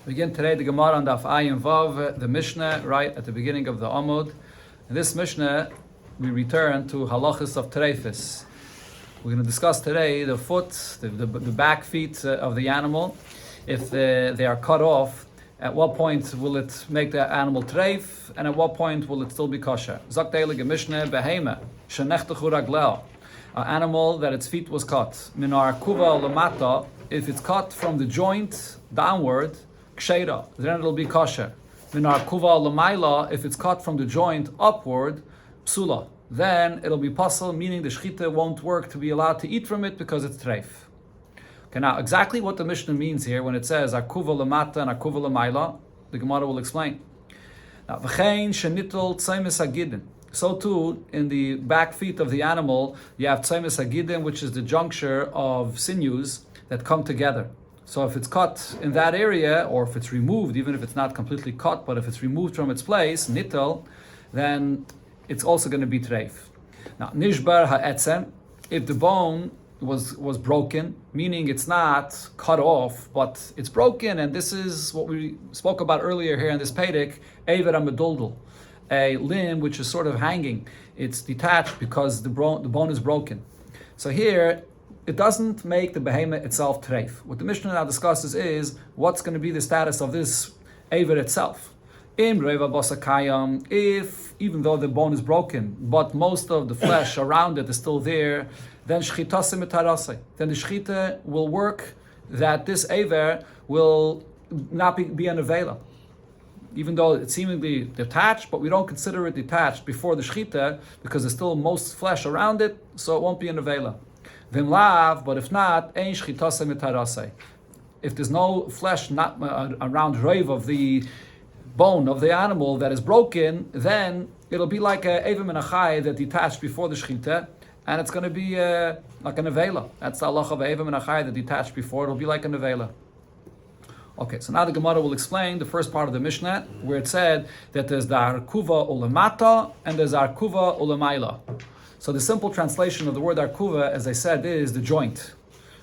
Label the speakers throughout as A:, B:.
A: Begin today the Gemara on Daf Ayin Vav, the Mishnah, right at the beginning of the Amud. In this Mishnah, we return to halachas of treifis. We're going to discuss today the foot, the back feet of the animal. If they are cut off, at what point will it make the animal treif, and at what point will it still be kosher? Zaktelige Mishnah behema shenechtechu ragleo, an animal that its feet was cut. Minar kuva lamata, if it's cut from the joint downward, ksheira, then it'll be kosher. Minar kuva lamaila, if it's cut from the joint upward, psula, then it'll be pasul, meaning the shechita won't work to be allowed to eat from it because it's treif. Okay, now exactly what the Mishnah means here when it says akuva lamata and akuva lamaila, the Gemara will explain. Now, v'chein shenitol tzaimis hagidin. So too, in the back feet of the animal, you have tzaimis hagidin, which is the juncture of sinews that come together. So if it's cut in that area, or if it's removed, even if it's not completely cut, but if it's removed from its place, nitel, then it's also going to be treif. Now, nishbar ha'etzem, if the bone was broken, meaning it's not cut off, but it's broken, and this is what we spoke about earlier here in this Pedic, Eiver HaMeduldul, a limb which is sort of hanging. It's detached because the bone is broken. So here, it doesn't make the behemoth itself treif. What the Mishnah now discusses is what's going to be the status of this Eiver itself. Im reva basakayam, if even though the bone is broken, but most of the flesh around it is still there, then shchitase mitarase. Then the shchita will work that this Eiver will not be an avela. Even though it's seemingly detached, but we don't consider it detached before the shchita because there's still most flesh around it, so it won't be an avela. Vimlav, but if not, ein shchitase mitarase. If there's no flesh not around rave of the bone of the animal that is broken, then it'll be like a evim and a chai that detached before the shchita, and it's going to be like an avela. That's the halach of evim and a chai that detached before. It'll be like an avela. Okay, so now the Gemara will explain the first part of the Mishnah, where it said that there's the arkuva ulamata and there's arkuva ulamaila. So the simple translation of the word arkuva, as I said, is the joint.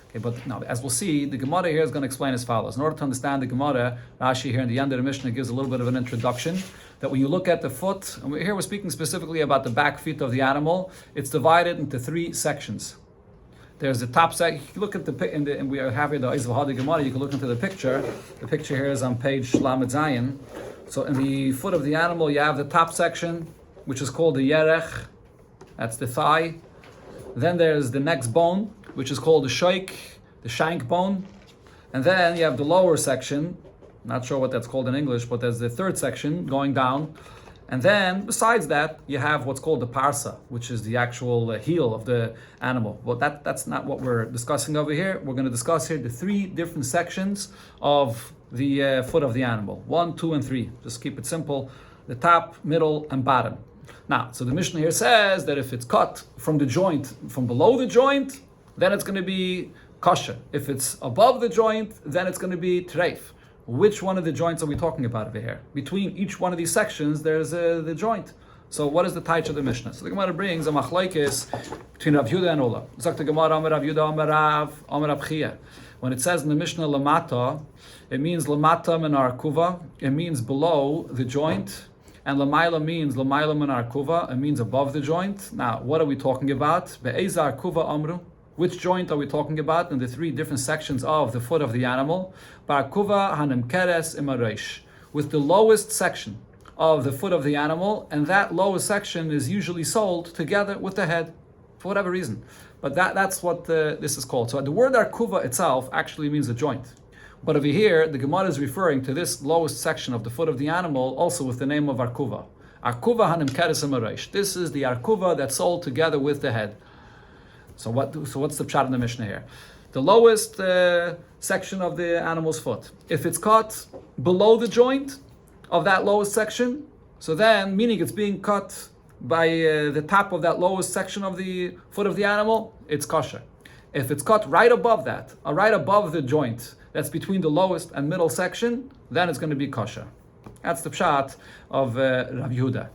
A: Okay, but now, as we'll see, the Gemara here is going to explain as follows. In order to understand the Gemara, Rashi here in the end of the Mishnah gives a little bit of an introduction, that when you look at the foot, and here we're speaking specifically about the back feet of the animal, it's divided into three sections. There's the top section. You can look at and we have here the Eizvahadi Gemara, you can look into the picture. The picture here is on page Lamed Zayin. So in the foot of the animal, you have the top section, which is called the Yerech, that's the thigh. Then there's the next bone, which is called the shoik, the shank bone. And then you have the lower section, not sure what that's called in English, but there's the third section going down. And then, besides that, you have what's called the parsa, which is the actual heel of the animal. Well, that's not what we're discussing over here. We're going to discuss here the three different sections of the foot of the animal. 1, 2, and 3. Just keep it simple. The top, middle, and bottom. Now, so the Mishnah here says that if it's cut from the joint, from below the joint, then it's going to be kosher. If it's above the joint, then it's going to be treif. Which one of the joints are we talking about over here? Between each one of these sections, there's the joint. So what is the taich of the Mishnah? So the Gemara brings a machlaikis between Rav Yehuda and Ola. Zok the Gemara, Amar Rav Yehuda, Amar Rav, Amar Rav Chia. When it says in the Mishnah lamata, it means lamata min arkuva. It means below the joint. And lamaila means lamaila min arkuva. It means above the joint. Now, what are we talking about? Be'eza arkuva amru. Which joint are we talking about in the three different sections of the foot of the animal? Ba'arkuva hanem keres imareish. With the lowest section of the foot of the animal, and that lowest section is usually sold together with the head, for whatever reason. But that's what this is called. So the word arkuva itself actually means a joint. But over here, the Gemara is referring to this lowest section of the foot of the animal also with the name of arkuva. Arkuva hanem keres imareish. This is the arkuva that's sold together with the head. So what's the pshat in the Mishnah here? The lowest section of the animal's foot. If it's cut below the joint of that lowest section, so then, meaning it's being cut by the top of that lowest section of the foot of the animal, it's kosher. If it's cut right above that, or right above the joint that's between the lowest and middle section, then it's going to be kosher. That's the pshat of Rav Yehuda.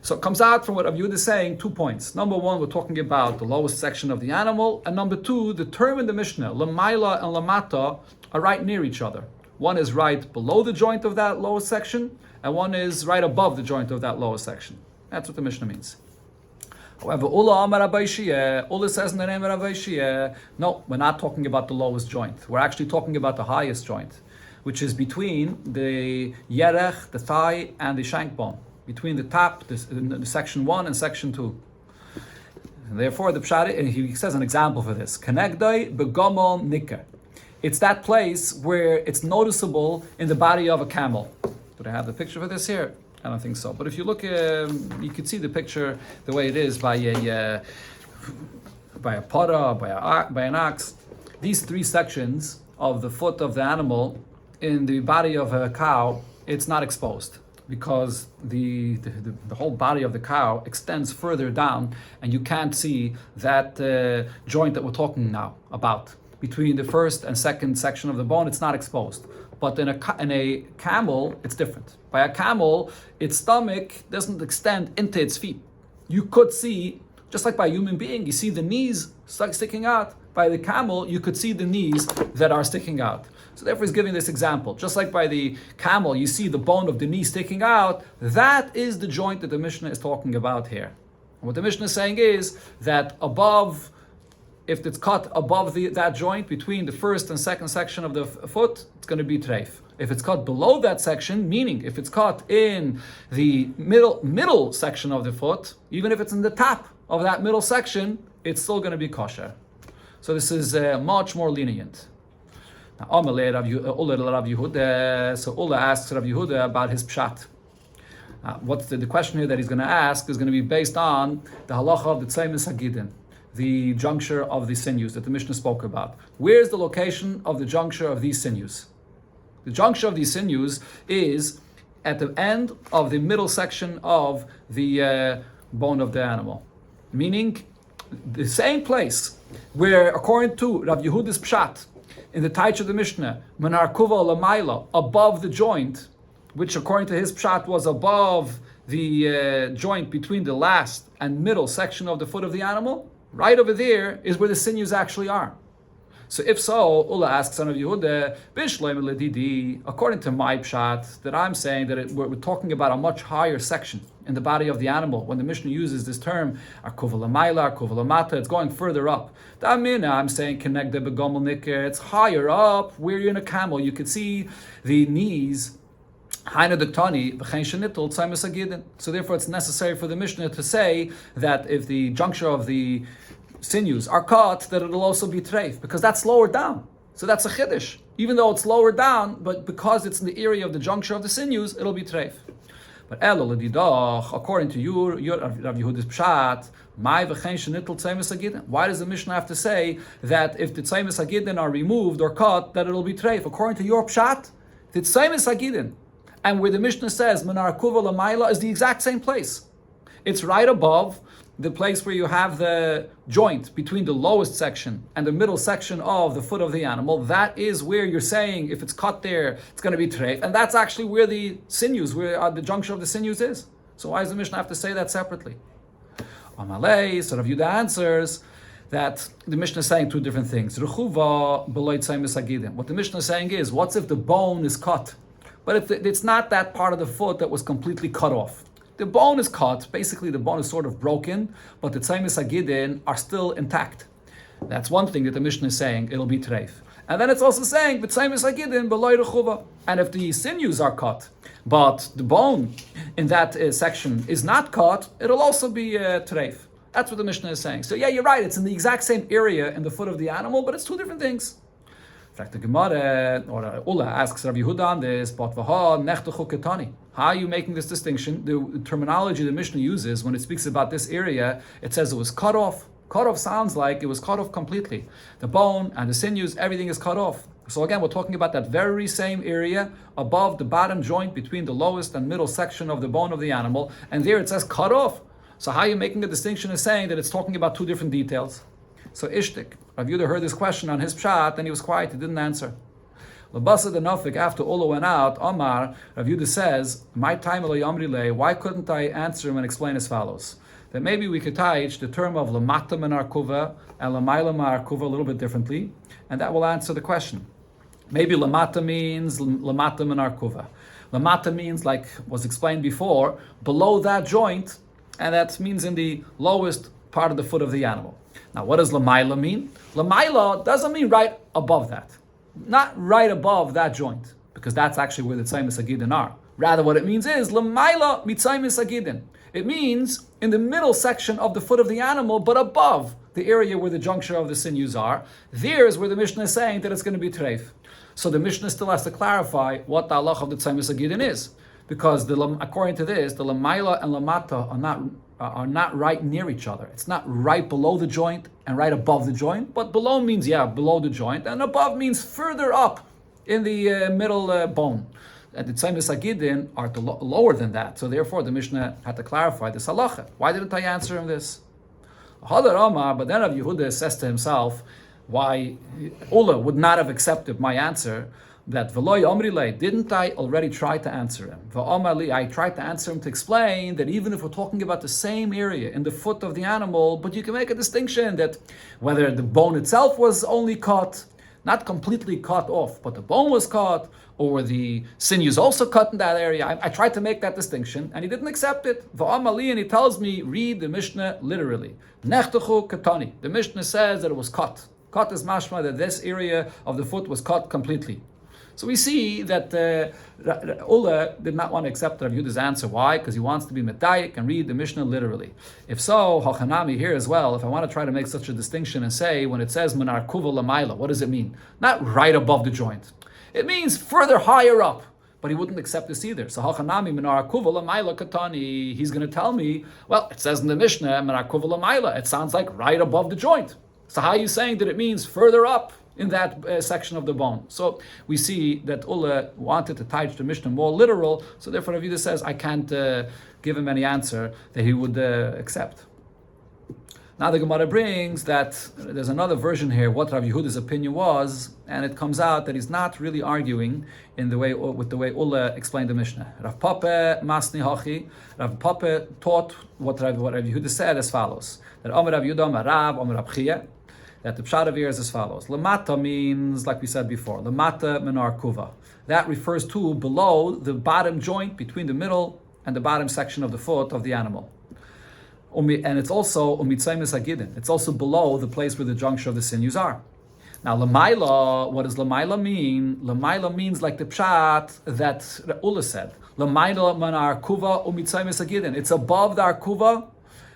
A: So it comes out from what Rav Yehuda is saying, 2 points. Number one, we're talking about the lowest section of the animal. And number two, the term in the Mishnah, Lamaila and Lamata, are right near each other. One is right below the joint of that lowest section, and one is right above the joint of that lowest section. That's what the Mishnah means. However, Ula says in the name of Rabbi Shia, no, we're not talking about the lowest joint. We're actually talking about the highest joint, which is between the yerech, the thigh, and the shank bone, between the top, the section 1 and section 2. And therefore, the pshat, he says an example for this. Kenegdai begomol nicker. It's that place where it's noticeable in the body of a camel. Do I have the picture for this here? I don't think so. But if you look, you can see the picture the way it is by a para, by an ox. These three sections of the foot of the animal in the body of a cow, it's not exposed, because the whole body of the cow extends further down, and you can't see that joint that we're talking now about. Between the first and second section of the bone, it's not exposed. But in a camel, it's different. By a camel, its stomach doesn't extend into its feet. You could see, just like by a human being, you see the knees sticking out. By the camel, you could see the knees that are sticking out. So therefore, he's giving this example. Just like by the camel, you see the bone of the knee sticking out. That is the joint that the Mishnah is talking about here. And what the Mishnah is saying is that above, if it's cut above that joint between the first and second section of the foot, it's going to be treif. If it's cut below that section, meaning if it's cut in the middle section of the foot, even if it's in the top of that middle section, it's still going to be kosher. So this is much more lenient. Now, so Ula asks Rav Yehuda about his pshat. What's the question here that he's going to ask is going to be based on the halacha of the tzeimis hagidin, the juncture of the sinews that the Mishnah spoke about. Where's the location of the juncture of these sinews? The juncture of these sinews is at the end of the middle section of the bone of the animal. Meaning, the same place where, according to Rav Yehuda's pshat, in the Taich of the Mishnah, Menar Kuva Lamaila, above the joint, which according to his pshat was above the joint between the last and middle section of the foot of the animal, right over there is where the sinews actually are. So if so, Ula asks son of Yehuda, Bishleim Ledidi, according to my pshat, that I'm saying that we're talking about a much higher section in the body of the animal. When the Mishnah uses this term, Arkuva Lamaila, Arkuva Lamata, it's going further up. Damina, I'm saying, Kenegde Begomel Niker, it's higher up, where you're in a camel. You can see the knees. So therefore it's necessary for the Mishnah to say that if the juncture of the sinews are cut, that it'll also be treif, because that's lower down. So that's a chiddush. Even though it's lower down, but because it's in the area of the juncture of the sinews, it'll be treif. But according to your Rav Yehuda's pshat, why does the Mishnah have to say that if the tzeimis hagidin are removed or cut, that it'll be treif? According to your pshat, the tzeimis hagidin, and where the Mishnah says Menar Kuva Lamaila, is the exact same place. It's right above the place where you have the joint between the lowest section and the middle section of the foot of the animal. That is where you're saying if it's cut there, it's going to be treif, and that's actually where the sinews, where the juncture of the sinews is. So why does the Mishnah have to say that separately? Amalei, so Rav Yehuda answers that the Mishnah is saying two different things. Rechuva b'lo tzeimis hagidin. What the Mishnah is saying is, what's if the bone is cut? But if it's not that part of the foot that was completely cut off. The bone is cut, basically the bone is sort of broken, but the tzeimis hagidin are still intact. That's one thing that the Mishnah is saying, it'll be treif. And then it's also saying, tzeimis hagidin b'lo rechuva. And if the sinews are cut, but the bone in that section is not cut, it'll also be treif. That's what the Mishnah is saying. So yeah, you're right, it's in the exact same area in the foot of the animal, but it's two different things. In fact, the Gemara, or Ula asks Rav Yehuda on this, but how are you making this distinction? The terminology the Mishnah uses when it speaks about this area, it says it was cut off. Cut off sounds like it was cut off completely. The bone and the sinews, everything is cut off. So again, we're talking about that very same area above the bottom joint between the lowest and middle section of the bone of the animal, and there it says cut off. So how are you making a distinction is saying that it's talking about two different details. So Ishtik, Rav Yehuda heard this question on his pshat, and he was quiet, he didn't answer. Labasa the Nafik, after Ula went out, Omar, Rav Yehuda says, my time why couldn't I answer him and explain as follows? That maybe we could teach the term of Lamata Menar Kuva and Lamaila Menar Kuva a little bit differently, and that will answer the question. Maybe lamata means lamata minar kuva. Lamata means, like was explained before, below that joint, and that means in the lowest part of the foot of the animal. Now, what does lamaila mean? Lamaila doesn't mean right above that, not right above that joint, because that's actually where the tzaimis agidin are. Rather, what it means is lamaila mitzaimis agidin. It means in the middle section of the foot of the animal, but above the area where the juncture of the sinews are. There is where the Mishnah is saying that it's going to be treif. So the Mishnah still has to clarify what the halach of the tzaimis agidin is, because according to this, the lamaila and lamata are not right near each other. It's not right below the joint and right above the joint, but below means below the joint, and above means further up in the middle bone. And the tzaimis agidin are lower than that. So therefore, the Mishnah had to clarify this halacha. Why didn't I answer him this? But then Rav Yehuda says to himself, why Ula would not have accepted my answer, that v'loy omri, didn't I already try to answer him? V'omali, I tried to answer him to explain that even if we're talking about the same area in the foot of the animal, but you can make a distinction that whether the bone itself was only cut, not completely cut off, but the bone was cut, or the sinews also cut in that area. I tried to make that distinction, and he didn't accept it. V'amali, and he tells me, read the Mishnah literally. Nechtechu katani. The Mishnah says that it was cut. Cut is mashma, that this area of the foot was cut completely. So we see that Ula did not want to accept Rav Yehuda's answer. Why? Because he wants to be medayik and read the Mishnah literally. If so, hachanami here as well, if I want to try to make such a distinction and say, when it says menar kuva lamaila, what does it mean? Not right above the joint. It means further higher up. But he wouldn't accept this either. So hachanami menar kuva lamaila katani, he's going to tell me, well, it says in the Mishnah, menar kuva lamaila, it sounds like right above the joint. So how are you saying that it means further up in that section of the bone? So we see that Ula wanted to teach the Mishnah more literal, so therefore Rav Yehuda says, I can't give him any answer that he would accept. Now the Gemara brings that there's another version here, what Rav Yehuda's opinion was, and it comes out that he's not really arguing with the way Ula explained the Mishnah. Rav Papa Masni Hachi, Rav Papa taught what Rav Yehuda said as follows, that Amar Rav Yehuda, Amar Rav, Amar Rav Chia, that the pshat of here is as follows. Lamata means, like we said before, lamata menar kuva. That refers to below the bottom joint between the middle and the bottom section of the foot of the animal. And it's also umitzaimis agidin. It's also below the place where the juncture of the sinews are. Now, lamaila, what does lamaila mean? Lamaila means like the pshat that Ula said. Lamaila menar kuva umitzaimis agidin. It's above the arkuva,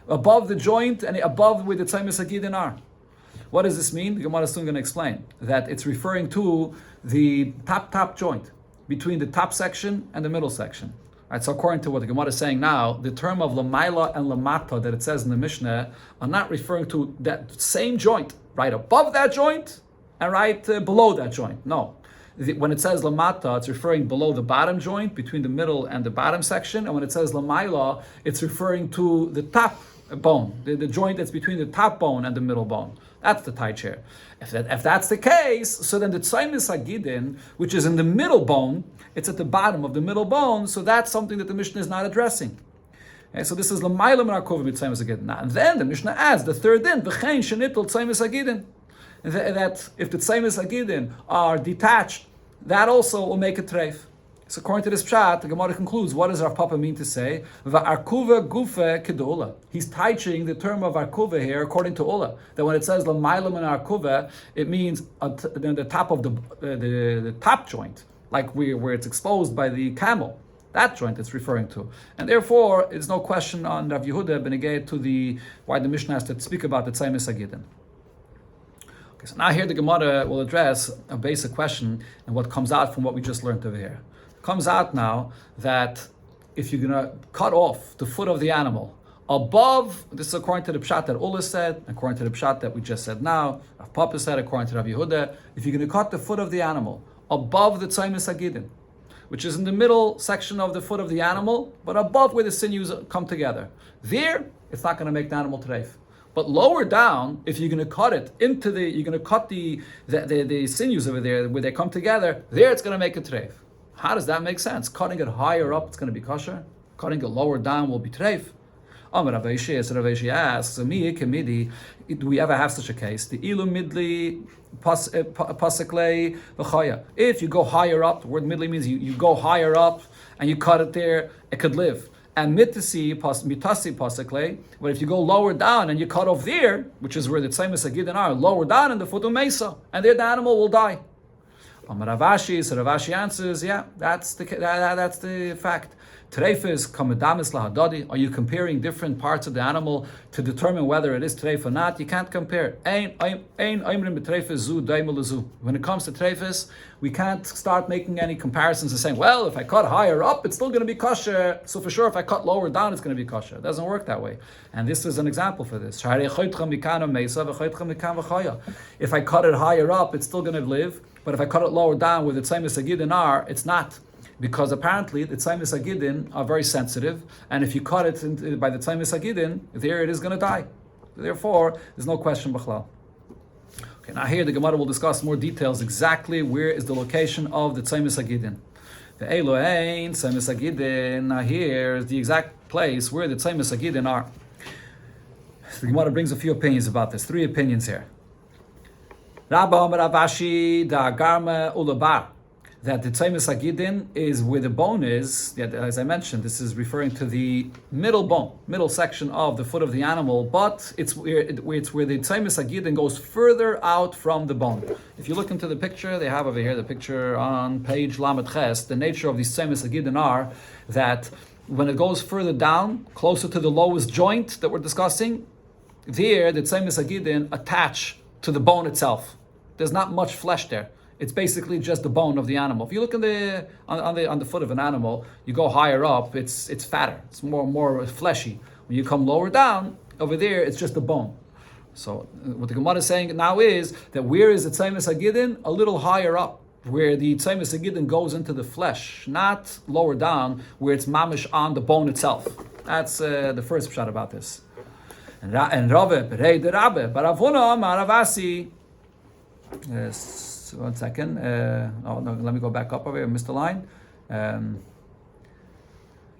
A: above the joint, and above where the tzaimis agidin are. What does this mean? The Gemara is soon going to explain that it's referring to the top joint between the top section and the middle section. Right, so according to what the Gemara is saying now, the term of lamaila and lamata that it says in the Mishnah are not referring to that same joint, right above that joint and right below that joint. No. When it says lamata, it's referring below the bottom joint between the middle and the bottom section. And when it says lamaila, it's referring to the top bone, the joint that's between the top bone and the middle bone. That's the tight chair. If that's the case, so then the tzaimis agidin, which is in the middle bone, it's at the bottom of the middle bone, so that's something that the Mishnah is not addressing. Okay, so this is l'mayla min harkova mit tzaimis agidin. And then the Mishnah adds the third din, v'chein shenitol tzaimis agidin. That if the tzaimis agidin are detached, that also will make a treif. So according to this pshat, the Gemara concludes, what does Rav Papa mean to say? V'arkuva gufe kedola. He's teaching the term of arkuva here according to Ola. That when it says l'maylam and arkuva, it means the top of the top joint, like where it's exposed by the camel. That joint it's referring to. And therefore, it's no question on Rav Yehuda benegay to why the Mishnah has to speak about the tzaimis agidin. Okay, so now here the Gemara will address a basic question and what comes out from what we just learned over here. Comes out now that if you're going to cut off the foot of the animal above, this is according to the pshat that Ula said, according to the pshat that we just said now, Rav Papa said, according to Rav Yehuda, if you're going to cut the foot of the animal above the tzaimis agidin, which is in the middle section of the foot of the animal, but above where the sinews come together, there, it's not going to make the animal treif. But lower down, if you're going to cut it you're going to cut the sinews over there where they come together, there it's going to make a treif. How does that make sense? Cutting it higher up, it's going to be kosher. Cutting it lower down will be treif. Amar Rav Ashi, so Rav Ashi asks, do we ever have such a case? The ilu midli pasaklei v'chaya. If you go higher up, the word midli means you go higher up and you cut it there, it could live. And mitasi pasaklei, but if you go lower down and you cut off there, which is where the tzaimis agidin are, lower down in the foot of mesa, and there the animal will die. Amar Rav Ashi, so Rav Ashi answers, yeah, that's the fact. Treifis kamadamis lahadadi. Are you comparing different parts of the animal to determine whether it is treif or not? You can't compare. When it comes to treifis, we can't start making any comparisons and saying, well, if I cut higher up, it's still going to be kosher. So for sure, if I cut lower down, it's going to be kosher. It doesn't work that way. And this is an example for this. If I cut it higher up, it's still going to live. But if I cut it lower down where the tzaimis agidin are, it's not. Because apparently the tzaimis agidin are very sensitive, and if you cut it by the tzaimis agidin, there it is going to die. Therefore, there's no question b'chlal. Okay, now here the Gemara will discuss more details exactly where is the location of the tzaimis agidin. The Elohein tzaimis agidin. Now here is the exact place where the tzaimis agidin are. The Gemara brings a few opinions about this. 3 opinions here. Rabba Amar Rav Ashi da Garma Ulabar. That the tzaimis agidin is where the bone is. Yeah, as I mentioned, this is referring to the middle bone, middle section of the foot of the animal, but it's where the tzaimis agidin goes further out from the bone. If you look into the picture, they have over here the picture on page Lamed Ches. The nature of these tzaimis agidin are that when it goes further down, closer to the lowest joint that we're discussing, there the tzaimis agidin attach to the bone itself. There's not much flesh there. It's basically just the bone of the animal. If you look on the foot of an animal, you go higher up, it's fatter, it's more fleshy. When you come lower down, over there, it's just the bone. So what the Gemara is saying now is that where is the tzaimis agidin? A little higher up, where the tzaimis agidin goes into the flesh, not lower down, where it's mamish on the bone itself. That's the first pshat about this. And Rave, Berei de Rabbe, Baravuna, Maravasi. Yes. One second. Let me go back up over here. I missed the line.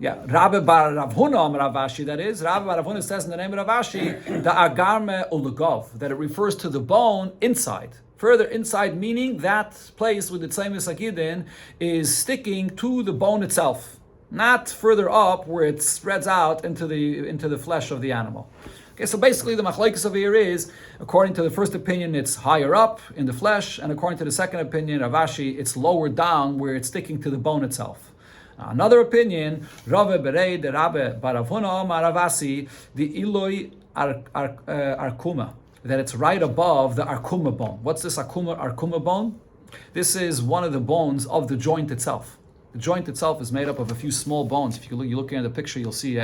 A: Rabbi Bar Rav Huna Rav Ashi, that is. Rabbi Bar Rav Huna says in the name of Rav Ashi, the agarme ulugov, that it refers to the bone inside. Further inside, meaning that place with the tzaimis agidin is sticking to the bone itself, not further up where it spreads out into the flesh of the animal. Okay, so basically the machlekes over here is, according to the first opinion, it's higher up in the flesh, and according to the second opinion, Rav Ashi, it's lower down where it's sticking to the bone itself. Another opinion, Rave Berei de Rabbe Baravuna Maravasi, the Iloi Arkuma, that it's right above the Arkuma bone. What's this Arkuma bone? This is one of the bones of the joint itself. The joint itself is made up of a few small bones. If you look at the picture, you'll see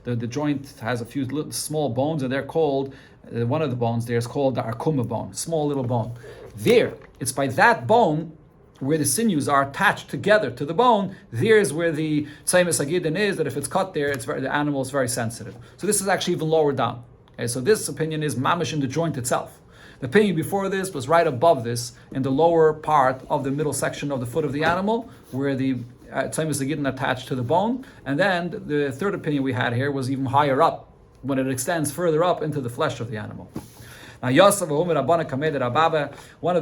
A: the joint has a few little small bones, and they're called, one of the bones there is called the arkuma bone, small little bone. There, it's by that bone where the sinews are attached together to the bone. There's where the tzaimis agidin is, that if it's cut there, the animal is very sensitive. So this is actually even lower down. Okay, so this opinion is mamish in the joint itself. The opinion before this was right above this, in the lower part of the middle section of the foot of the animal, where the tzaimis agidin attached to the bone. And then the third opinion we had here was even higher up, when it extends further up into the flesh of the animal. Now Yosef, one of the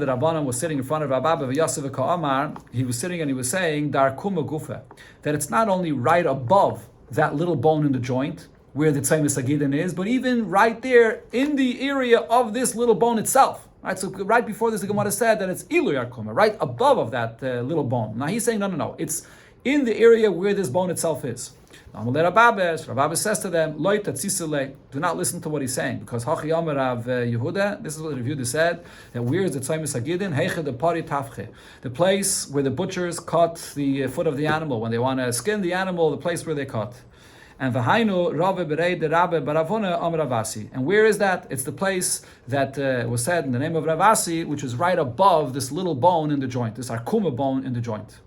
A: Rabbanan was sitting in front of Rababa, Yosef Ka'amar, he was sitting and he was saying, Dar kuma gufa, that it's not only right above that little bone in the joint, where the tzaimis agidin is, but even right there in the area of this little bone itself. Right, so right before this, the Gemara said that it's ilu arkuma, right above of that little bone. Now he's saying, no, it's in the area where this bone itself is. Rabbi says to them, Loi tatzisile, do not listen to what he's saying, because Hachi Amar Rav Yehuda, this is what the Yehuda said, that where is the tzaimis agidin? Heiche de pari tafche, the place where the butchers cut the foot of the animal when they want to skin the animal, the place where they cut. And v'hainu Rave Berei de Rabbe Baravona Am Ravasi. And where is that? It's the place that was said in the name of Ravasi, which is right above this little bone in the joint, this arkuma bone in the joint.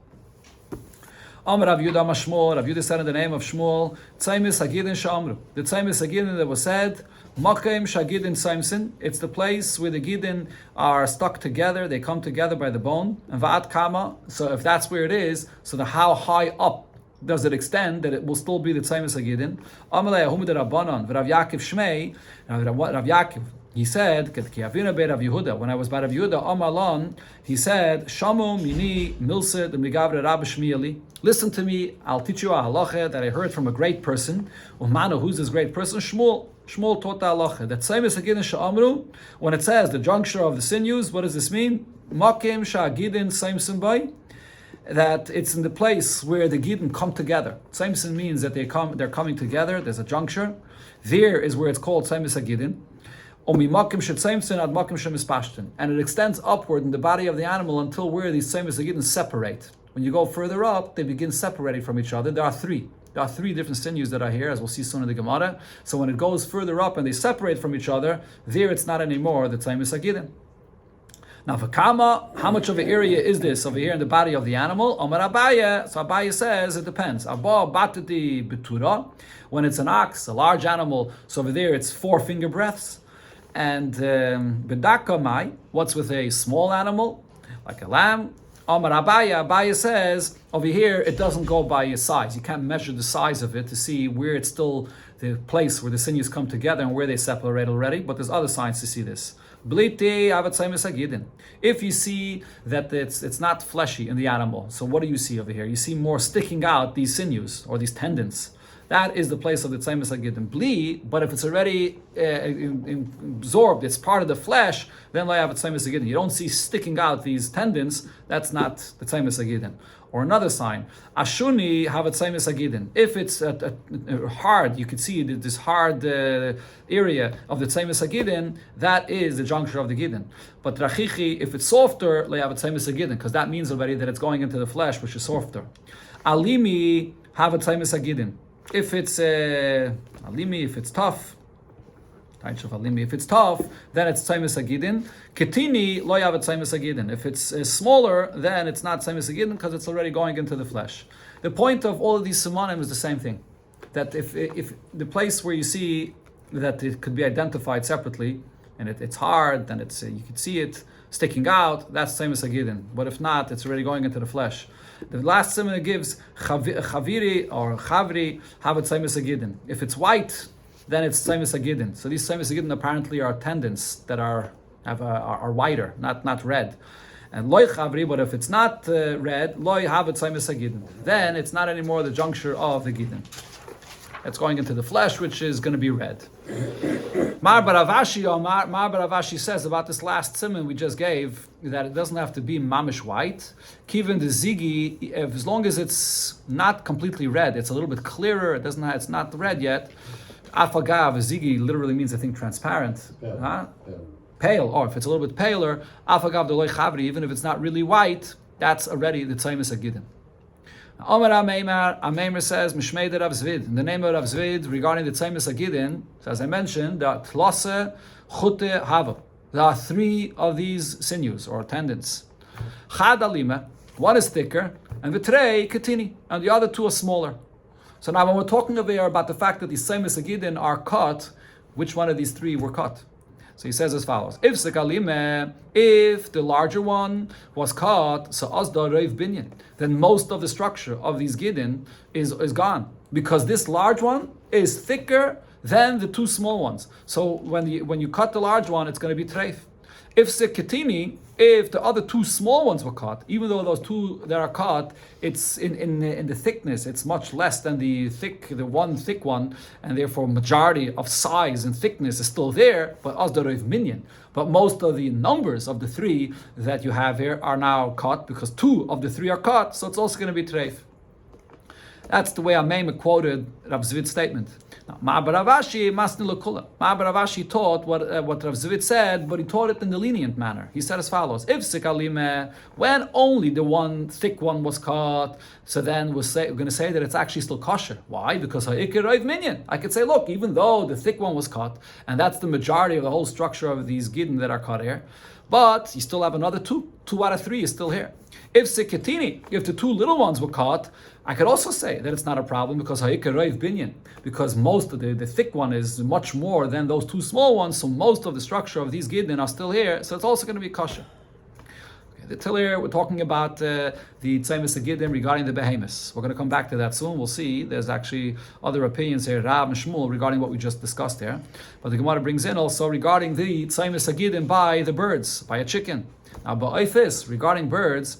A: Am Rav Yudah Mashmuel, Rav Yudah said in the name of Shmuel, Tzaimis Hagidin Shamru. The Tzaimis Hagidin that was said, Makim Shagidin Tzaimsin. It's the place where the Gidin are stuck together, they come together by the bone. And Va'at Kama, so if that's where it is, so how high up does it extend that it will still be the Tzaimis Agidin? Amalei Ahumid Rabbanon, Rav Yaakov Shmei, Rav Yaakov, he said, when I was by Rav Yehuda, Amalon, he said, Shamu Mini Milse the Migavre Rabbi Shmieli. Listen to me, I'll teach you a halacha that I heard from a great person. Umano, who's this great person? Shmuel. Shmuel taught the halacha that Tzaimis Agidin Sha'amru, when it says the juncture of the sinews, what does this mean? Makim Sha'agidin Saimson Bay. That it's in the place where the Gidin come together. Saimson means that they're coming together, there's a juncture. There is where it's called Tzaimis Agidin. And it extends upward in the body of the animal until where these Tzaimis Agidin separate. When you go further up, they begin separating from each other. There are three different sinews that are here, as we'll see soon in the Gemara. So when it goes further up and they separate from each other, there it's not anymore the Tzaimis Agidin. Now, v'kama, how much of an area is this over here in the body of the animal? Omar Abaye, so Abaye says it depends. Abba batati betura, when it's an ox, a large animal, so over there it's 4 finger breadths. And bedaka mai, what's with a small animal, like a lamb? Omar Abaye says, over here it doesn't go by its size. You can't measure the size of it to see where it's still the place where the sinews come together and where they separate already, but there's other signs to see this. If you see that it's not fleshy in the animal, so what do you see over here? You see more sticking out, these sinews or these tendons. That is the place of the Tzaimis Agidin. Bli, but if it's already absorbed, it's part of the flesh, then I have a Tzaimis Agidin. You don't see sticking out these tendons, that's not the Tzaimis Agidin. Or another sign, Ashuni have a Tzaimis Agidin. If it's hard, you can see this hard area of the Tzaimis Agidin, that is the juncture of the Gidin. But Rachichi, if it's softer, they have a Tzaimis Agidin, because that means already that it's going into the flesh, which is softer. Alimi have a Tzaimis Agidin. If it's alimi, if it's tough, if it's tough, then it's Tzaimis Agidin. Ketini lo yav Tzaimis Agidin. If it's smaller, then it's not Tzaimis Agidin because it's already going into the flesh. The point of all of these simanim is the same thing. That if the place where you see that it could be identified separately, and it's hard, then it's you can see it sticking out, that's Tzaimis Agidin. But if not, it's already going into the flesh. The last simon gives chaviri or chavri have a Tzaimis Agidin. If it's white, then it's Tzaimis Agidin. So these Tzaimis Agidin apparently are tendons that are whiter, not red. And loy chavri, but if it's not red, loy have a Tzaimis Agidin. Then it's not anymore the juncture of the Gidin. It's going into the flesh, which is going to be red. Mar Baravashi says about this last simon we just gave that it doesn't have to be mamish white. Kiven the zigi, as long as it's not completely red, it's a little bit clearer. It's not red yet. Afagav zigi literally means I think transparent, pale. Or if it's a little bit paler, afagav deloy chavri, even if it's not really white, that's already the Tzaimis Agidin. Omer Ameimer says, Mishmei Rav Zvid. In the name of Rav Zvid, regarding the Tzaimis Agidin, so as I mentioned, the Tlase Chute Hava. There are 3 of these sinews or tendons. Chad Alima, one is thicker, and Vitrei Ketini, and the other 2 are smaller. So now when we're talking over here about the fact that these Tzaimis Agidin are cut, which one of these 3 were cut? So he says as follows: if the larger one was cut, so asda reiv binyan, then most of the structure of these gidin is gone, because this large one is thicker than the 2 small ones. So when you cut the large one, it's going to be treif. If seketini, if the other 2 small ones were cut, even though those 2 that are cut, it's in the thickness, it's much less than the one thick one, and therefore majority of size and thickness is still there, but asdarev minyan. But most of the numbers of the 3 that you have here are now cut, because 2 of the 3 are cut, so it's also going to be treif. That's the way Ameim quoted Rav Zvid's statement. Now, Ma'abaravashi masni l'kula. Ma'abaravashi taught what Rav Zvid said, but he taught it in the lenient manner. He said as follows: if sikalime, when only the one thick one was cut, so then we're going to say that it's actually still kosher. Why? Because ha'ikir reiv minyan. I could say, look, even though the thick one was cut, and that's the majority of the whole structure of these gidden that are cut here, but you still have another 2. 2 out of 3 is still here. If sikatini, if the 2 little ones were cut, I could also say that it's not a problem, because ha'ikar reiv binyan, because most of the thick one is much more than those 2 small ones, so most of the structure of these gidden are still here, so it's also going to be kosher. Okay, Till here, we're talking about the Tzeimis Agidim regarding the behemoths. We're going to come back to that soon. We'll see. There's actually other opinions here, Rav and Shmuel, regarding what we just discussed here. But the Gemara brings in also regarding the Tzeimis Agidim by the birds, by a chicken. Now, ba'oifis, regarding birds,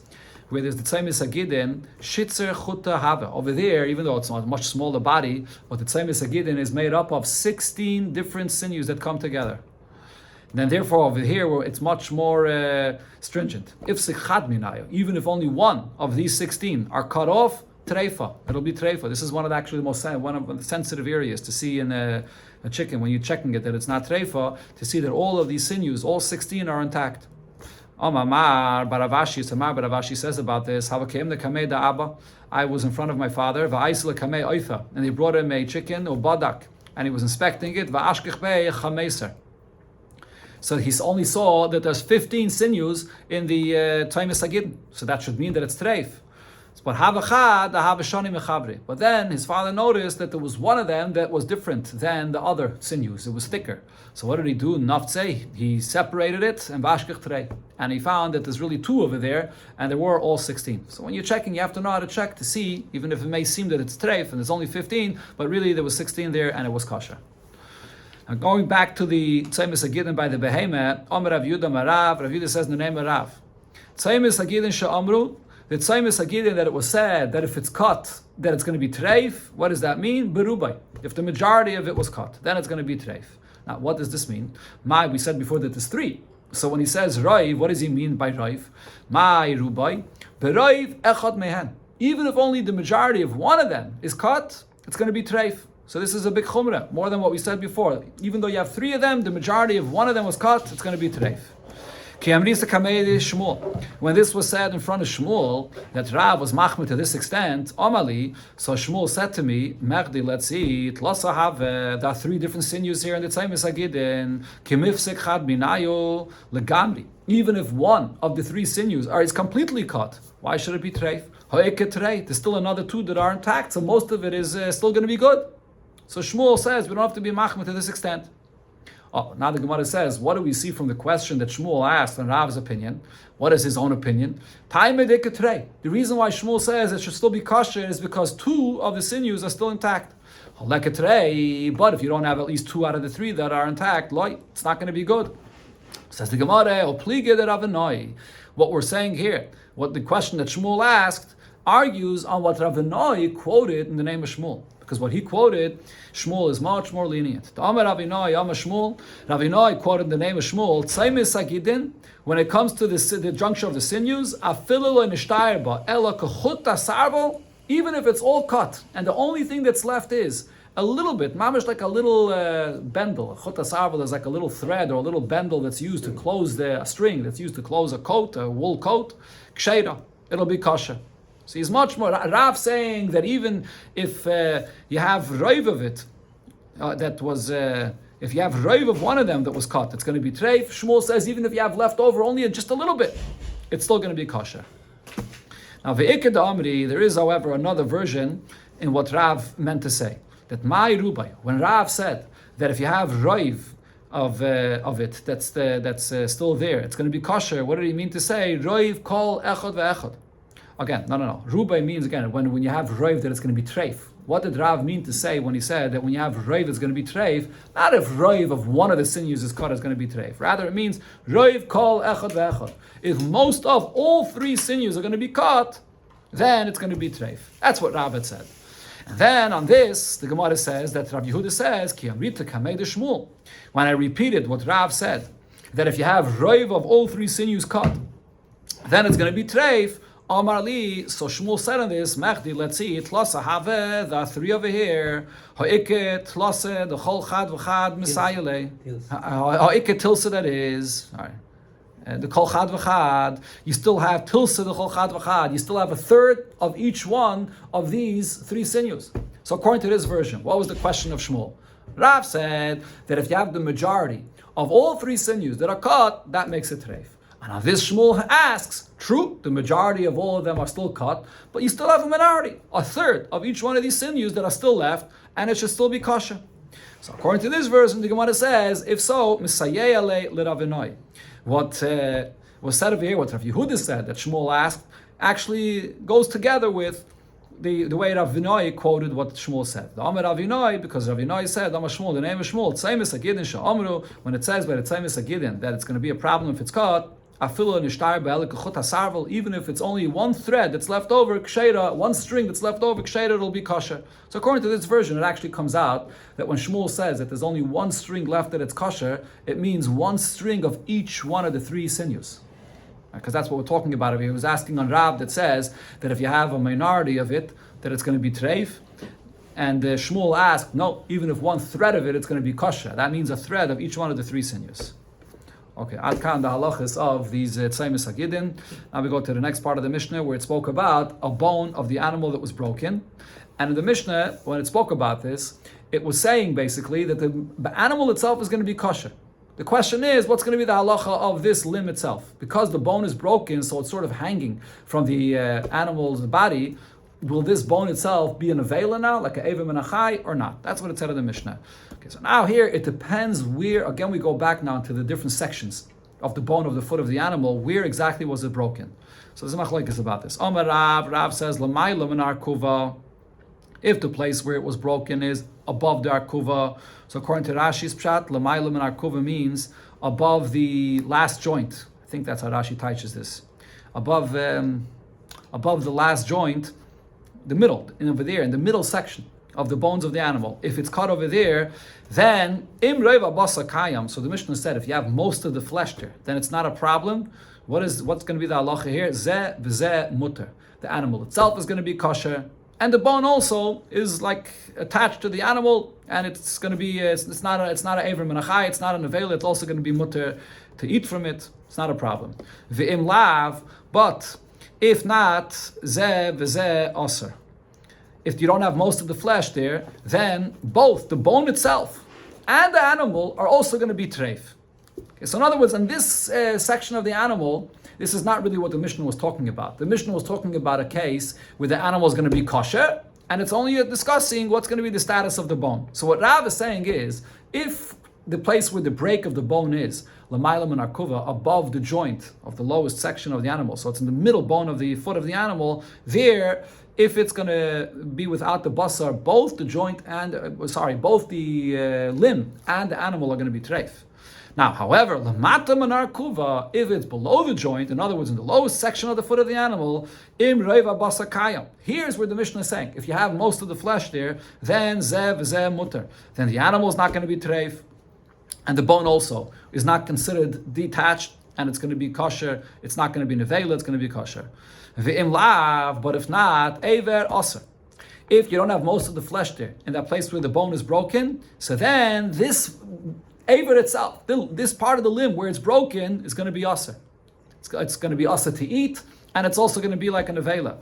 A: where there's the Tzeimis Agidim, Shitzer Chuta Hava. Over there, even though it's not a much smaller body, but the Tzeimis Agidim is made up of 16 different sinews that come together. And then therefore over here it's much more stringent. If Sichad Minayo, even if only one of these 16 are cut off, Treifa, it'll be Treifa. This is one of the sensitive areas to see in a chicken when you're checking it that it's not Treifa, to see that all of these sinews, all 16 are intact. Baravashi says about this, I was in front of my father, and they brought him a chicken or badak, and he was inspecting it, so he only saw that there's 15 sinews in the Tzeimis Agidim, so that should mean that it's treif. But then his father noticed that there was one of them that was different than the other sinews. It was thicker. So what did he do? Naftzei. He separated it and and he found that there's really two over there, and there were all 16. So when you're checking, you have to know how to check to see, even if it may seem that it's treif and there's only 15, but really there was 16 there and it was kosher. Now going back to the Tzeimis Agidim by the behemoth, Omer Rav Yudah Marav, Rav Yudah says in the name of Rav, Tzeimis Agidim she'amru, the Tzeimis Agidim that it was said that if it's cut, that it's going to be treif. What does that mean? Berubai. If the majority of it was cut, then it's going to be treif. Now, what does this mean? We said before that there's three. So when he says raiv, what does he mean by raiv? Rubai. Beraiv echad mehen. Even if only the majority of one of them is cut, it's going to be treif. So this is a big chumrah, more than what we said before. Even though you have three of them, the majority of one of them was cut, it's going to be treif. When this was said in front of Shmuel, that Rav was machmir to this extent, Amali, so Shmuel said to me, Merdi, let's see, there are three different sinews here in the Tzeimis Agidin, Kimifsek Chad Binayo Legamri. Even if one of the three sinews is completely cut, why should it be treif? There's still another two that are intact, so most of it is still going to be good. So Shmuel says we don't have to be machmir to this extent. Now the Gemara says, what do we see from the question that Shmuel asked on Rav's opinion? What is his own opinion? The reason why Shmuel says it should still be kosher is because two of the sinews are still intact. But if you don't have at least two out of the three that are intact, it's not going to be good. Says the Gemara, what we're saying here, what the question that Shmuel asked, argues on what Ravinoi quoted in the name of Shmuel. Because what he quoted, Shmuel is much more lenient. The Amar Ravinoi, Amar Shmuel, Ravinoi quoted the name of Shmuel, Tzeimis Agidin, when it comes to the juncture of the sinews, even if it's all cut, and the only thing that's left is a little bit, mamish like a little bendel. Chut sarvel is like a little thread or a little bendel that's used to close a string, that's used to close a coat, a wool coat, ksheira, it'll be kosher. So he's much more. Rav saying that even if you have roiv of it, if you have roiv of one of them that was cut, it's going to be treif. Shmuel says even if you have left over only just a little bit, it's still going to be kosher. Now ve'iked amri, there is however another version in what Rav meant to say. That my rubai, when Rav said that if you have roiv of it that's still there, it's going to be kosher. What did he mean to say? Roiv kol echad ve'echad. Again, no. Rubai means, again, when you have roiv that it's going to be treif. What did Rav mean to say when he said that when you have roiv it's going to be treif? Not if roiv of one of the sinews is cut, it's going to be treif. Rather, it means roiv kol echad ve'echad. If most of all three sinews are going to be cut, then it's going to be treif. That's what Rav had said. And then on this, the Gemara says that Rav Yehuda says, Ki amrita kamei de Shmuel. When I repeated what Rav said, that if you have roiv of all three sinews cut, then it's going to be treif. Amar li, so Shmuel said on this, Mechdi, let's see, Tlasa have, there are three over here. Ha'ikit, Tlasa, the Chol Chad V'chad, Messiah. Ha'ikit Tilsa, that is. All right. The Kol Chad V'chad, you still have Tilsa, the Kol Chad V'chad. You still have a third of each one of these three sinews. So according to this version, what was the question of Shmuel? Rav said that if you have the majority of all three sinews that are cut, that makes it treif. And now this Shmuel asks, true, the majority of all of them are still cut, but you still have a minority, a third of each one of these sinews that are still left, and it should still be kosher. So according to this verse, the Gemara says, if so, Misayeh ale l'Ravinoi. What was said over here, what Rav Yehuda said, that Shmuel asked, actually goes together with the way Rav Vinay quoted what Shmuel said. The Amar Rav Vinay, because Rav Vinay said, Amar Shmuel, the name of Shmuel, Tzeimis Agidin Sha'amru, when it says by the Tzeimis Agidin that it's going to be a problem if it's cut, even if it's only one thread that's left over, ksheira, one string that's left over, ksheira, it'll be kosher. So according to this version, it actually comes out that when Shmuel says that there's only one string left that it's kosher, it means one string of each one of the three sinews. Because that's what we're talking about over here. He was asking on Rav that says that if you have a minority of it, that it's going to be treif. And Shmuel asked, no, even if one thread of it, it's going to be kosher. That means a thread of each one of the three sinews. Okay, ad kan the halachas of these tzeimis hagidin. Now we go to the next part of the Mishnah where it spoke about a bone of the animal that was broken. And in the Mishnah, when it spoke about this, it was saying basically that the animal itself is going to be kosher. The question is, what's going to be the halacha of this limb itself? Because the bone is broken, so it's sort of hanging from the animal's body. Will this bone itself be an avela now, like an evim and a chai, or not? That's what it said in the Mishnah. Okay, so now here it depends where. Again, we go back now to the different sections of the bone of the foot of the animal. Where exactly was it broken? So there's a machlokes about this. Amar Rav says l'mayla min arkuva. If the place where it was broken is above the arkuva, so according to Rashi's pshat, l'mayla min arkuva means above the last joint. I think that's how Rashi teaches this. Above the last joint. The middle, over there, in the middle section of the bones of the animal. If it's cut over there, then im reva basa kayam. So the Mishnah said, if you have most of the flesh there, then it's not a problem. What's going to be the halacha here? Zeh v'zeh mutter. The animal itself is going to be kosher, and the bone also is like attached to the animal, and it's going to be it's not a avrim and a chai. It's not an avela. It's also going to be mutter to eat from it. It's not a problem. V'im lav, but if not, zeh v'zeh aser. If you don't have most of the flesh there, then both the bone itself and the animal are also going to be treif. Okay, so in other words, in this section of the animal, this is not really what the Mishnah was talking about. The Mishnah was talking about a case where the animal is going to be kosher, and it's only discussing what's going to be the status of the bone. So what Rav is saying is, if the place where the break of the bone is, l'mayla min arkuva, above the joint of the lowest section of the animal, so it's in the middle bone of the foot of the animal, there, if it's going to be without the basar, both the joint and, both the limb and the animal are going to be treif. Now, however, lamata min arkuva, if it's below the joint, in other words, in the lowest section of the foot of the animal, im reva basar kayam. Here's where the Mishnah is saying, if you have most of the flesh there, then zev zeh mutter. Then the animal is not going to be treif. And the bone also is not considered detached, and it's going to be kosher. It's not going to be nevela, it's going to be kosher. V'im lav, but if not, aver aser. If you don't have most of the flesh there, in that place where the bone is broken, so then this aver itself, this part of the limb where it's broken, is going to be aser. It's going to be aser to eat, and it's also going to be like a nevela.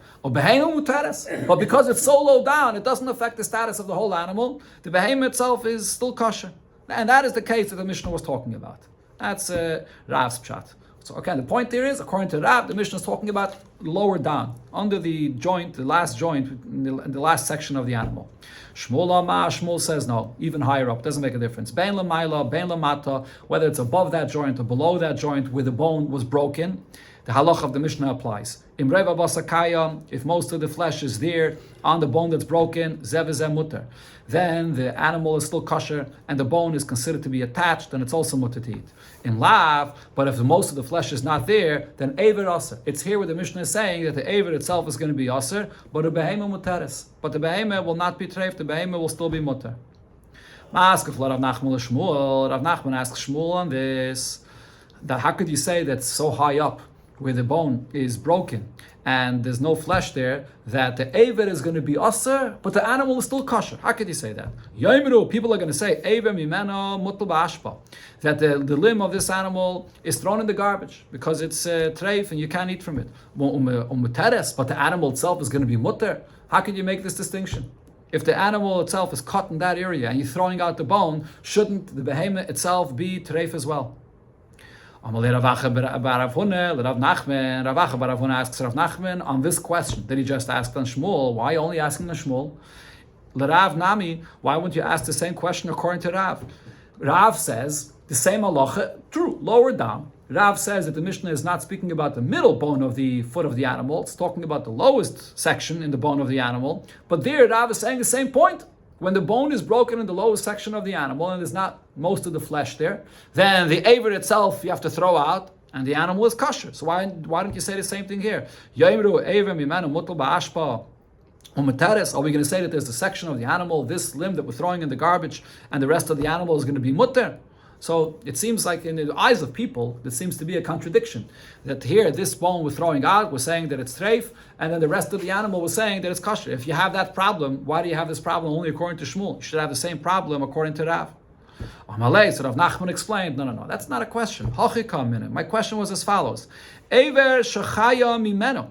A: But because it's so low down, it doesn't affect the status of the whole animal. The behemoth itself is still kosher. And that is the case that the Mishnah was talking about. That's Rav's pshat. So again, the point there is, according to Rav, the Mishnah is talking about lower down, under the joint, the last joint, in the last section of the animal. Shmuel says no, even higher up, doesn't make a difference. Bein l'mayla, bein l'mata, whether it's above that joint or below that joint where the bone was broken, the halach of the Mishnah applies. Im reva basakaya, if most of the flesh is there on the bone that's broken, zev zeh mutter, then the animal is still kosher and the bone is considered to be attached, and it's also mutter to eat. In lav, but if most of the flesh is not there, then aver aser. It's here where the Mishnah is saying that the aver itself is going to be aser, but the behema muteres. But the behema will not be treif, the behema will still be mutter. Rav Nachman asks Shmuel on this, that how could you say that's so high up, where the bone is broken and there's no flesh there, that the aver is going to be aser, but the animal is still kosher? How could you say that? People are going to say aver mimeno mutal ba'ashpa, that the limb of this animal is thrown in the garbage because it's treif and you can't eat from it. But the animal itself is going to be mutter. How could you make this distinction? If the animal itself is cut in that area and you're throwing out the bone, shouldn't the behemoth itself be treif as well? Rav Nachman asks Rav Nachman on this question that he just asked on Shmuel. Why only asking on Shmuel? L'Rav Nami, why wouldn't you ask the same question according to Rav? Rav says, The same halacha, true, lower down. Rav says that the Mishnah is not speaking about the middle bone of the foot of the animal, it's talking about the lowest section in the bone of the animal. But there, Rav is saying the same point. When the bone is broken in the lowest section of the animal and there's not most of the flesh there, then the aver itself you have to throw out, and the animal is kosher. So why don't you say the same thing here? Are we going to say that there's a section of the animal, this limb that we're throwing in the garbage, and the rest of the animal is going to be mutter? So it seems like in the eyes of people, there seems to be a contradiction. That here, this bone we're throwing out, we're saying that it's treif, and then the rest of the animal was saying that it's kosher. If you have that problem, why do you have this problem only according to Shmuel? You should have the same problem according to Rav. Amalei, so Rav Nachman explained, no, that's not a question. My question was as follows. Ever shechaya mimeno.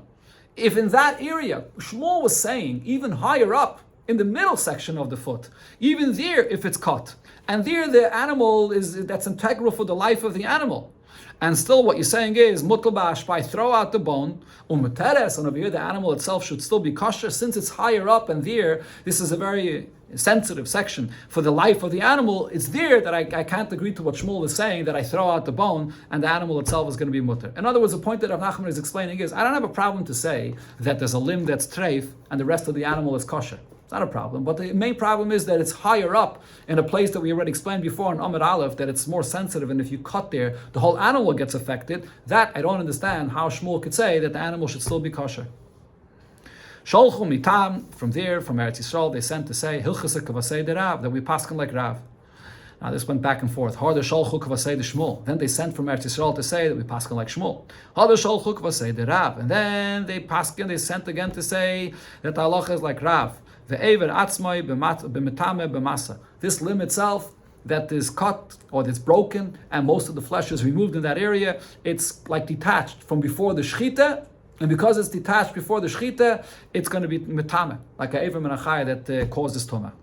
A: If in that area, Shmuel was saying, even higher up, in the middle section of the foot, even there, if it's cut, and there the animal that's integral for the life of the animal, and still what you're saying is mutal ba'ashpai, throw out the bone, umeteres, and over here the animal itself should still be kosher, since it's higher up, and there, this is a very sensitive section for the life of the animal. It's there that I can't agree to what Shmuel is saying, that I throw out the bone and the animal itself is going to be mutter. In other words, the point that Rav Nachman is explaining is, I don't have a problem to say that there's a limb that's treif and the rest of the animal is kosher. It's not a problem, but the main problem is that it's higher up in a place that we already explained before in Amud Aleph, that it's more sensitive, and if you cut there, the whole animal gets affected. That I don't understand how Shmuel could say that the animal should still be kosher. Sholchu mitam, from there, from Eretz Yisrael, they sent to say, Hilchasa kavasei de Rav, that we paskin like Rav. Now this went back and forth. Harder sholchu kavasei de Shmuel. Then they sent from Eretz Yisrael to say that we paskin like Shmuel. Harder sholchu kavasei de Rav. And then they sent again to say that the halacha is like Rav. The Ever atzmai b'metame b'masa. This limb itself that is cut or that's broken and most of the flesh is removed in that area, it's like detached from before the shchita. And because it's detached before the shchita, it's going to be metame, like a Ever menachai that causes tumah.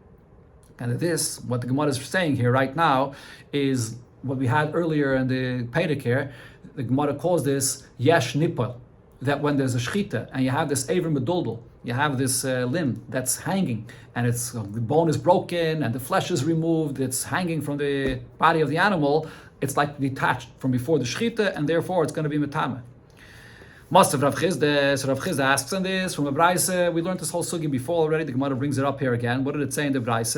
A: And this, what the Gemara is saying here right now, is what we had earlier in the Perek here. The Gemara calls this yesh nipol, that when there's a shchita and you have this Ever meduldul, you have this limb that's hanging, and it's the bone is broken and the flesh is removed, it's hanging from the body of the animal, it's like detached from before the shchita, and therefore it's going to be metame. Must have Rav Chizda. So Rav Chizda asks on this from a Braise. We learned this whole sugi before already. The Gemara brings it up here again. What did it say in the Braise?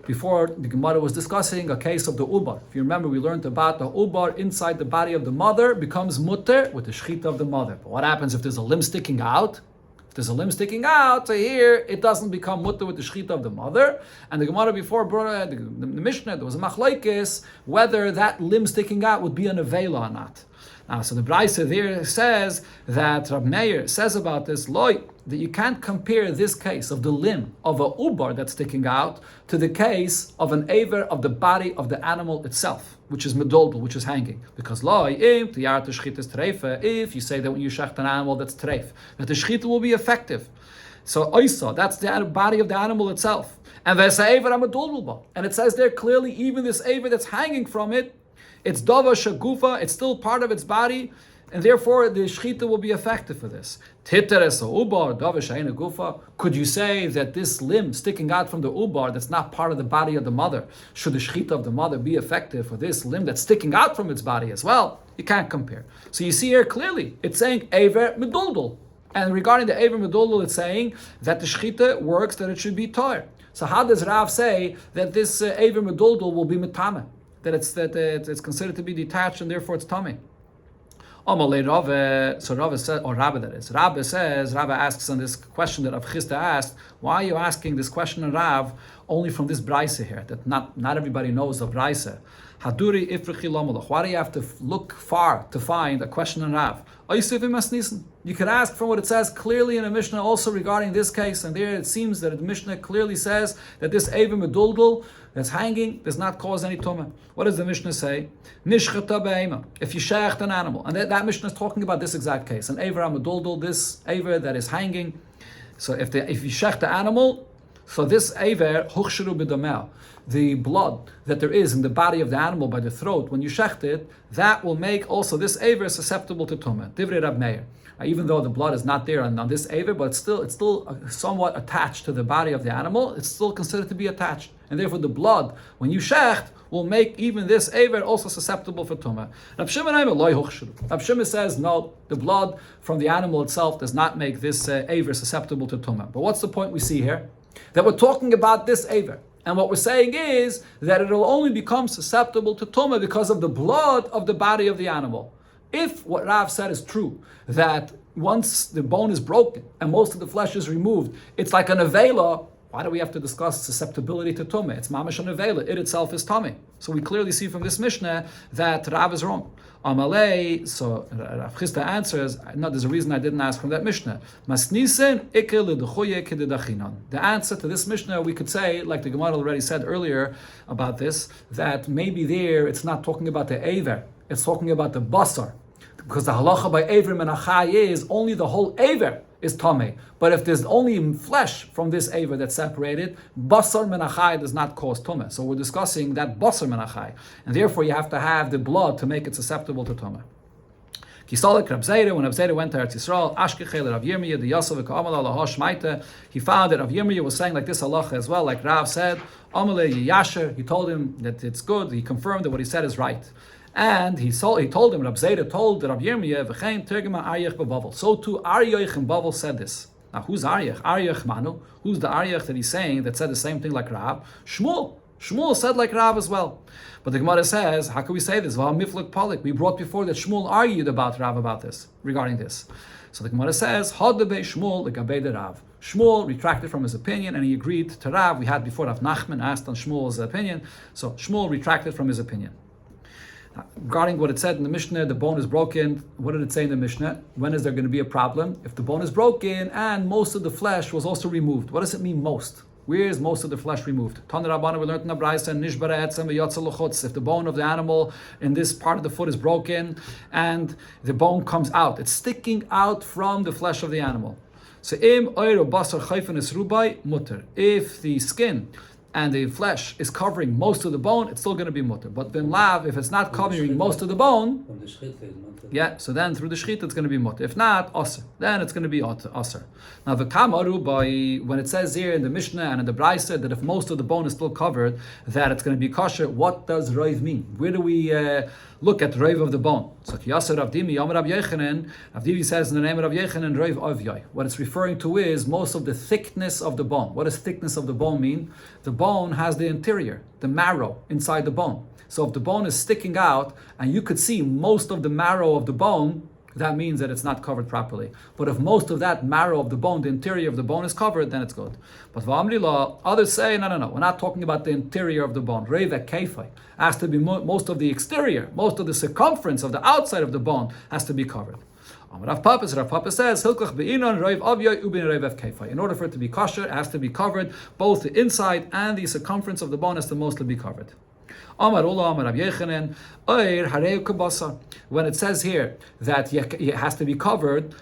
A: Before, the Gemara was discussing a case of the ubar. If you remember, we learned about the ubar inside the body of the mother becomes mutter with the shchita of the mother. But what happens if there's a limb sticking out? If there's a limb sticking out, so here it doesn't become mutter with the shchita of the mother. And the Gemara before brought the Mishnah, there was a machlokes whether that limb sticking out would be an avela or not. So the Braise there says that Rab Meir says about this loy that you can't compare this case of the limb of a ubar that's sticking out to the case of an aver of the body of the animal itself, which is meduldul, which is hanging. Because loy if you say that when you shecht an animal that's treif, that the shchita will be effective. So oisa, that's the body of the animal itself, and there's a aver meduldul, and it says there clearly even this aver that's hanging from it. It's dava shagufa, it's still part of its body, and therefore the shchita will be effective for this. Could you say that this limb sticking out from the ubar that's not part of the body of the mother, should the shchita of the mother be effective for this limb that's sticking out from its body as well? You can't compare. So you see here clearly, it's saying aver meduldul. And regarding the aver meduldul, it's saying that the shchita works, that it should be tar. So how does Rav say that this aver meduldul will be metame? That it's considered to be detached and therefore it's tummy. So Rabbi says, or Rabbi that is. Rabbi asks on this question that Rav Chizda asked, why are you asking this question of Rav only from this Braise here? That not everybody knows the Braise. Haduri ifrichi lomalach. Why do you have to look far to find a question in Rav? You can ask from what it says clearly in the Mishnah also regarding this case, and there it seems that the Mishnah clearly says that this Ever meduldul that's hanging does not cause any tumah. What does the Mishnah say? Nishchata be'ema. If you shecht an animal, and that Mishnah is talking about this exact case, an Ever meduldul, this Ever that is hanging. So if you shecht the animal, so this Ever huchshiru b'domel, the blood that there is in the body of the animal by the throat, when you shecht it, that will make also this aver susceptible to tumah. Divrei Rab Meir. Even though the blood is not there on this aver, but it's still somewhat attached to the body of the animal, it's still considered to be attached. and therefore the blood, when you shecht, will make even this aver also susceptible for tumah. Rab Shimon says, no, the blood from the animal itself does not make this aver susceptible to tumah. But what's the point we see here? That we're talking about this aver. And what we're saying is that it will only become susceptible to tumah because of the blood of the body of the animal. If what Rav said is true, that once the bone is broken and most of the flesh is removed, it's like an avela, why do we have to discuss susceptibility to tumah? It's mamash an avela. It itself is tummy. So we clearly see from this Mishnah that Rav is wrong. Amalei, so Rav Chisda answers, no, there's a reason I didn't ask from that Mishnah. Masnisen ikel l'dechuye k'dedachinan. The answer to this Mishnah, we could say, like the Gemara already said earlier about this, that maybe there it's not talking about the aver, it's talking about the basar. Because the halacha by aver menachai is only the whole aver is tameh. But if there's only flesh from this aver that's separated, basar menachai does not cause tumah. So we're discussing that basar menachai, and therefore you have to have the blood to make it susceptible to tumah. Kisalik Rab Zera, when Rab Zera went to Eretz Yisrael, Ashkechel Rav Yirmiyah, the Yosef Ka'amal Allah Shmaita, he found that Rav Yirmiyah was saying like this halacha as well, like Rav said, Amalei Yasher. He told him that it's good. He confirmed that what he said is right. And he told him, Rab Zera told Rab Yirmiyah, V'chein Tergema Aryech B'Bavel. So too Aryech in Bavel said this. Now who's Aryech? Aryech Manu. Who's the Aryech that he's saying that said the same thing like Rav? Shmuel. Shmuel said like Rav as well. But the Gemara says, how can we say this? We brought before that Shmuel argued about Rav about this, regarding this. So the Gemara says, Hadebe Shmuel legabe de Rav. Shmuel retracted from his opinion and he agreed to Rav. We had before Rav Nachman asked on Shmuel's opinion. So Shmuel retracted from his opinion. Regarding what it said in the Mishnah, the bone is broken. What did it say in the Mishnah? When is there going to be a problem? If the bone is broken and most of the flesh was also removed. What does it mean most? Where is most of the flesh removed? Tan Rabbana, we learned in the Braisa, Nishbara etzem v'yotza l'chutz. If the bone of the animal in this part of the foot is broken and the bone comes out, it's sticking out from the flesh of the animal. So im oiro basar chayfen es rubai mutter. If the skin and the flesh is covering most of the bone, it's still going to be mutter. But ben lav, if it's not covering most of the bone, so then through the shchita it's going to be mutter. If not, aser. Then it's going to be aser. Now the kamaru, by when it says here in the Mishnah and in the Braisa that if most of the bone is still covered, that it's going to be kosher. What does roiv mean? Where do we look at roiv of the bone? So Kiyasar Rav Dimi, Yom Rav Yechanan, Rav Dimi says in the name of Rav Yechanan, roiv avyai. What it's referring to is most of the thickness of the bone. What does thickness of the bone mean? The bone has the interior, the marrow inside the bone. So if the bone is sticking out and you could see most of the marrow of the bone, that means that it's not covered properly. But if most of that marrow of the bone, the interior of the bone is covered, then it's good. But v'amrila, others say, no, we're not talking about the interior of the bone. Reva keifai has to be most of the exterior, most of the circumference of the outside of the bone has to be covered. Rav Papa says, in order for it to be kosher, it has to be covered, both the inside and the circumference of the bone has to mostly be covered. When it says here that it has to be covered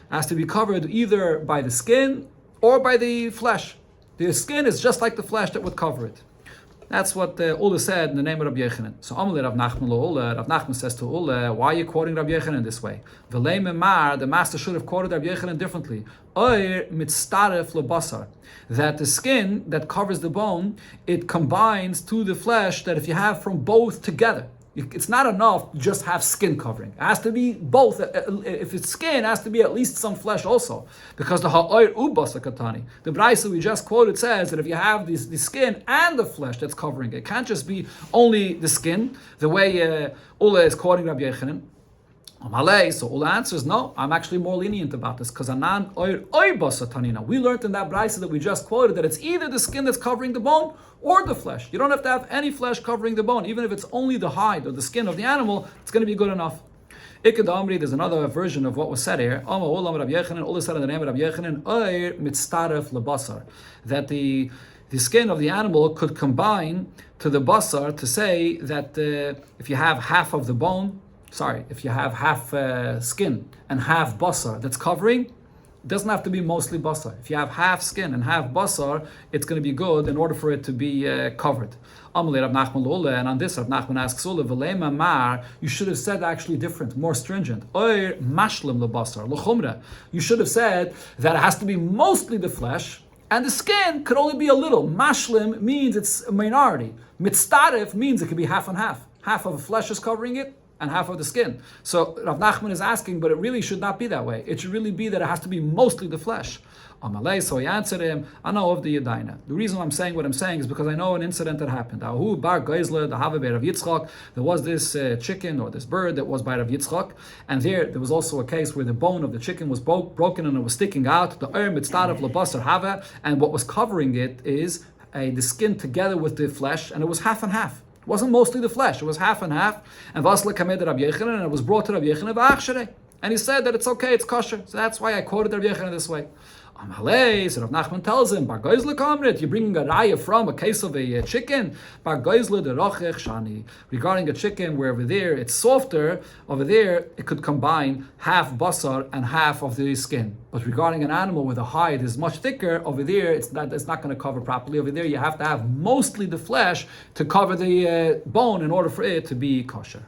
A: either by the skin or by the flesh. The skin is just like the flesh that would cover it. That's what Ula said in the name of Rabbi Yechanan. So Amalei Rav Nachman lo Ula. Rav Nachman says to Ula, why are you quoting Rabbi Yechanan this way? V'lei memar, the master should have quoted Rabbi Yechanan differently. Oir mitztaref lebasar. That the skin that covers the bone, it combines to the flesh that if you have from both together. It's not enough to just have skin covering. It has to be both. If it's skin, it has to be at least some flesh also. Because the ha'oir ubasa katani, the Braisa we just quoted says that if you have the skin and the flesh that's covering it, can't just be only the skin, the way Ula is quoting Rabbi Yechanan. So Ula answers, no, I'm actually more lenient about this because anan oir basa tanina. We learned in that Braisa that we just quoted that it's either the skin that's covering the bone or the flesh. You don't have to have any flesh covering the bone. Even if it's only the hide or the skin of the animal, it's going to be good enough. Ikad Amri, there's another version of what was said here. Ula said in the name of Rabbi Yechanan, oir mitztaref lebasar, that the skin of the animal could combine to the basar to say that if you have half of the bone, if you have half skin and half basar that's covering, it doesn't have to be mostly basar. If you have half skin and half basar, it's going to be good in order for it to be covered. Amalei Rav Nachman lo, and on this Rav Nachman asks Ula, v'lei mamar, you should have said actually different, more stringent. Oir mashlim lebasar, l'chumra. You should have said that it has to be mostly the flesh, And the skin could only be a little. Mashlim means it's a minority. Mitztarif means it could be half and half. Half of the flesh is covering it, and half of the skin. So Rav Nachman is asking, but it really should not be that way. It should really be that it has to be mostly the flesh. Amalei, so he answered him, I know of the Yedina. The reason I'm saying what I'm saying is because I know an incident that happened. Ahu bar Geisler, the Hava Rav Yitzchak, there was this chicken or this bird that was by Rav Yitzchak, and there was also a case where the bone of the chicken was broken and it was sticking out, the mitzvah of labasar Hava, and what was covering it is the skin together with the flesh, and it was half and half. It wasn't mostly the flesh, it was half and half. And Vasla Kamed Rabbi Yechanan, and it was brought to Rabbi Yechanan, and he said that it's okay, it's kosher. So that's why I quoted Rabbi Yechanan this way. Amalei, so Rav Nachman tells him, Bar Geisler Kamrit, you're bringing a raya from a case of a chicken. Bar Geisler de Rochech Shani. Regarding a chicken, where over there it's softer, over there it could combine half basar and half of the skin. But regarding an animal where the hide is much thicker, over there it's not going to cover properly. Over there you have to have mostly the flesh to cover the bone in order for it to be kosher.